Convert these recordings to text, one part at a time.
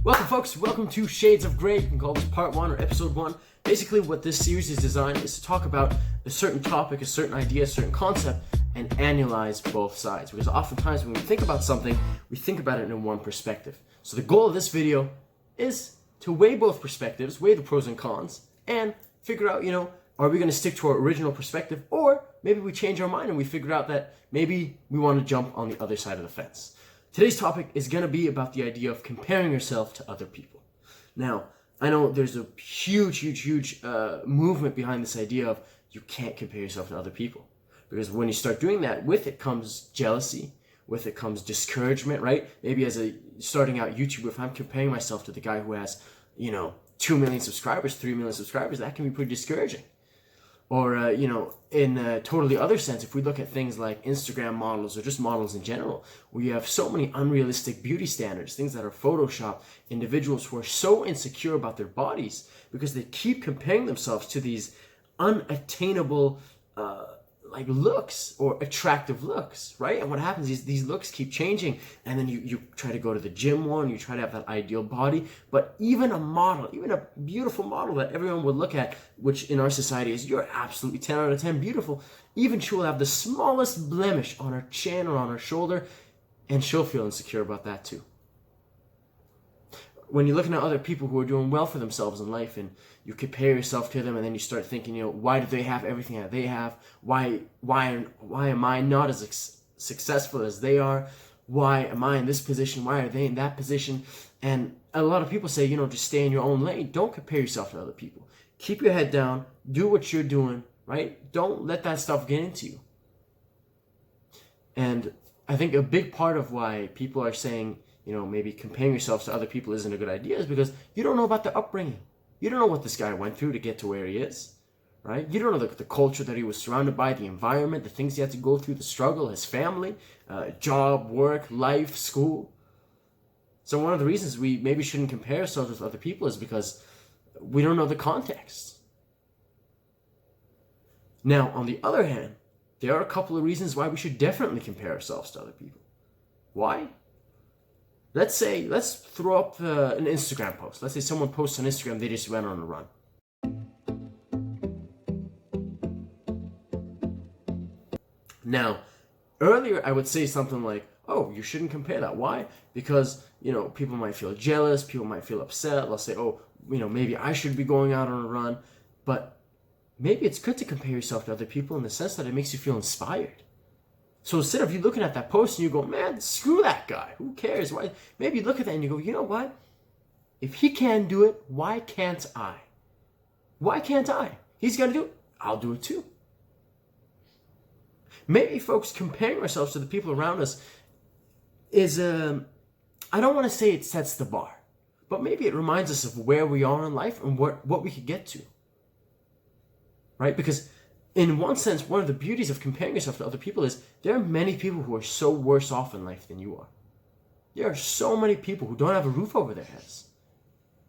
Welcome, folks. Welcome to Shades of Grey. You can call this part one or episode one. Basically, what this series is designed is to talk about a certain topic, a certain idea, a certain concept, and analyze both sides. Because oftentimes when we think about something, we think about it in one perspective. So the goal of this video is to weigh both perspectives, weigh the pros and cons, and figure out, are we going to stick to our original perspective, or maybe we change our mind and we figure out that maybe we want to jump on the other side of the fence. Today's topic is going to be about the idea of comparing yourself to other people. Now, I know there's a huge movement behind this idea of you can't compare yourself to other people. Because when you start doing that, with it comes jealousy, with it comes discouragement, right? Maybe as a starting out YouTuber, if I'm comparing myself to the guy who has, 2 million subscribers, 3 million subscribers, that can be pretty discouraging. Or, in a totally other sense, if we look at things like Instagram models or just models in general, we have so many unrealistic beauty standards, things that are photoshopped, individuals who are so insecure about their bodies because they keep comparing themselves to these unattainable looks or attractive looks, right? And what happens is these looks keep changing, and then you try to go to the gym more and you try to have that ideal body. But even a model, even a beautiful model that everyone would look at, which in our society is you're absolutely 10 out of 10 beautiful, even she will have the smallest blemish on her chin or on her shoulder, and she'll feel insecure about that too. When you're looking at other people who are doing well for themselves in life and you compare yourself to them, and then you start thinking, why do they have everything that they have? Why am I not as successful as they are? Why am I in this position? Why are they in that position? And a lot of people say, just stay in your own lane. Don't compare yourself to other people. Keep your head down. Do what you're doing, right? Don't let that stuff get into you. And I think a big part of why people are saying, maybe comparing yourselves to other people isn't a good idea is because you don't know about their upbringing. You don't know what this guy went through to get to where he is, right? You don't know the culture that he was surrounded by, the environment, the things he had to go through, the struggle, his family, job, work, life, school. So one of the reasons we maybe shouldn't compare ourselves with other people is because we don't know the context. Now, on the other hand, there are a couple of reasons why we should definitely compare ourselves to other people. Why? Let's throw up an Instagram post. Let's say someone posts on Instagram, they just went on a run. Now, earlier I would say something like, oh, you shouldn't compare that. Why? Because, people might feel jealous, people might feel upset. They'll say, oh, maybe I should be going out on a run. But maybe it's good to compare yourself to other people in the sense that it makes you feel inspired. So instead of you looking at that post and you go, man, screw that guy. Who cares? Why? Maybe you look at that and you go, you know what? If he can do it, why can't I? Why can't I? He's going to do it. I'll do it too. Maybe, folks, comparing ourselves to the people around us is, I don't want to say it sets the bar, but maybe it reminds us of where we are in life and what we could get to. Right? Because in one sense, one of the beauties of comparing yourself to other people is there are many people who are so worse off in life than you are. There are so many people who don't have a roof over their heads,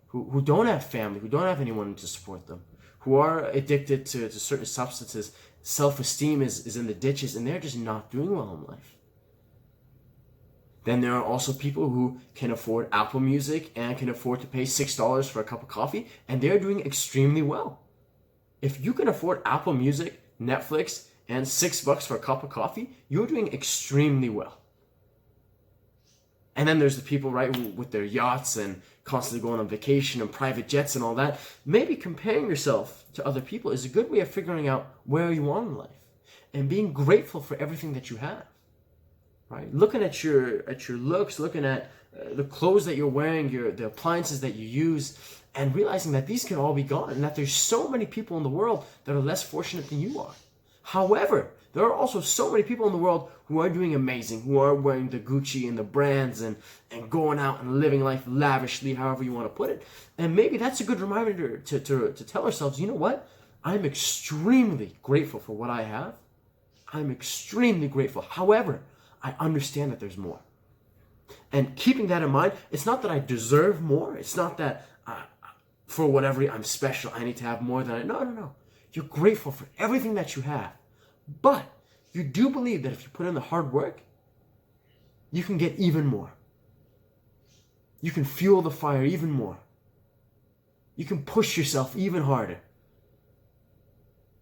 who don't have family, who don't have anyone to support them, who are addicted to certain substances. Self-esteem is in the ditches, and they're just not doing well in life. Then there are also people who can afford Apple Music and can afford to pay $6 for a cup of coffee, and they're doing extremely well. If you can afford Apple Music, Netflix, and $6 for a cup of coffee, you're doing extremely well. And then there's the people, right, with their yachts and constantly going on vacation and private jets and all that. Maybe comparing yourself to other people is a good way of figuring out where you are in life and being grateful for everything that you have. Right? Looking at your looks, looking at the clothes that you're wearing, the appliances that you use, and realizing that these can all be gone and that there's so many people in the world that are less fortunate than you are. However, there are also so many people in the world who are doing amazing, who are wearing the Gucci and the brands and going out and living life lavishly, however you want to put it. And maybe that's a good reminder to tell ourselves, you know what? I'm extremely grateful for what I have. I'm extremely grateful. However, I understand that there's more. And keeping that in mind, it's not that I deserve more. It's not that for whatever I'm special, I need to have more than I. No. You're grateful for everything that you have. But you do believe that if you put in the hard work, you can get even more. you can fuel the fire even more. You can push yourself even harder.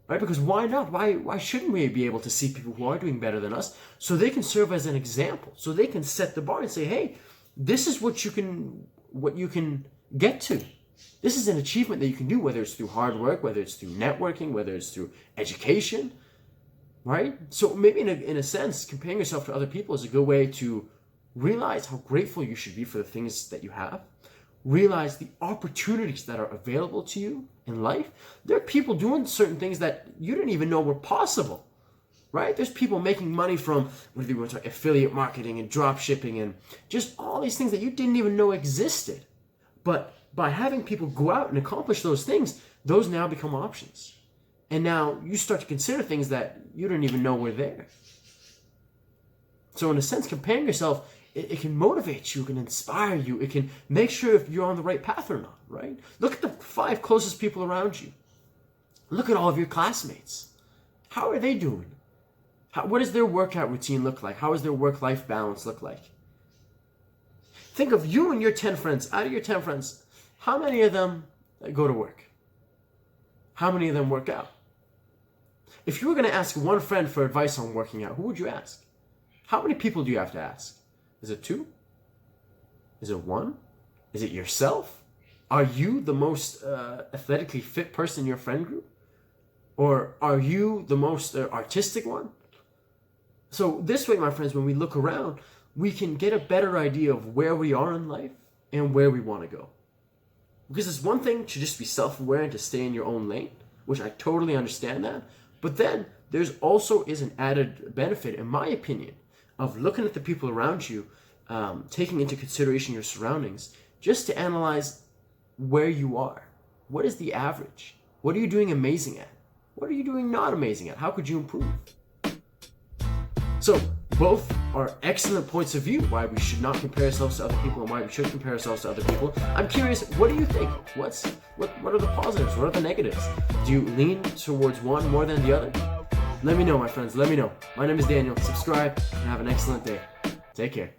Right? Because why not? Why shouldn't we be able to see people who are doing better than us so they can serve as an example, so they can set the bar and say, hey, this is what you can get to. This is an achievement that you can do, whether it's through hard work, whether it's through networking, whether it's through education, right? So maybe in a sense, comparing yourself to other people is a good way to realize how grateful you should be for the things that you have. Realize the opportunities that are available to you in life. There are people doing certain things that you didn't even know were possible, right? There's people making money from, whether you want to talk affiliate marketing and drop shipping and just all these things that you didn't even know existed. But by having people go out and accomplish those things, those now become options. And now you start to consider things that you didn't even know were there. So in a sense, comparing yourself, it can motivate you, it can inspire you, it can make sure if you're on the right path or not, right? Look at the 5 closest people around you. Look at all of your classmates. How are they doing? What does their workout routine look like? How does their work-life balance look like? Think of you and your 10 friends. Out of your 10 friends, how many of them go to work? How many of them work out? If you were going to ask one friend for advice on working out, who would you ask? How many people do you have to ask? Is it 2? Is it 1? Is it yourself? Are you the most athletically fit person in your friend group? Or are you the most artistic one? So this way, my friends, when we look around, we can get a better idea of where we are in life and where we want to go. Because it's one thing to just be self-aware and to stay in your own lane, which I totally understand that. But then there's also is an added benefit, in my opinion, of looking at the people around you, taking into consideration your surroundings, just to analyze where you are. What is the average? What are you doing amazing at? What are you doing not amazing at? How could you improve? So both are excellent points of view why we should not compare ourselves to other people and why we should compare ourselves to other people. I'm curious, what do you think? What are the positives? What are the negatives? Do you lean towards one more than the other? Let me know, my friends. Let me know. My name is Daniel. Subscribe and have an excellent day. Take care.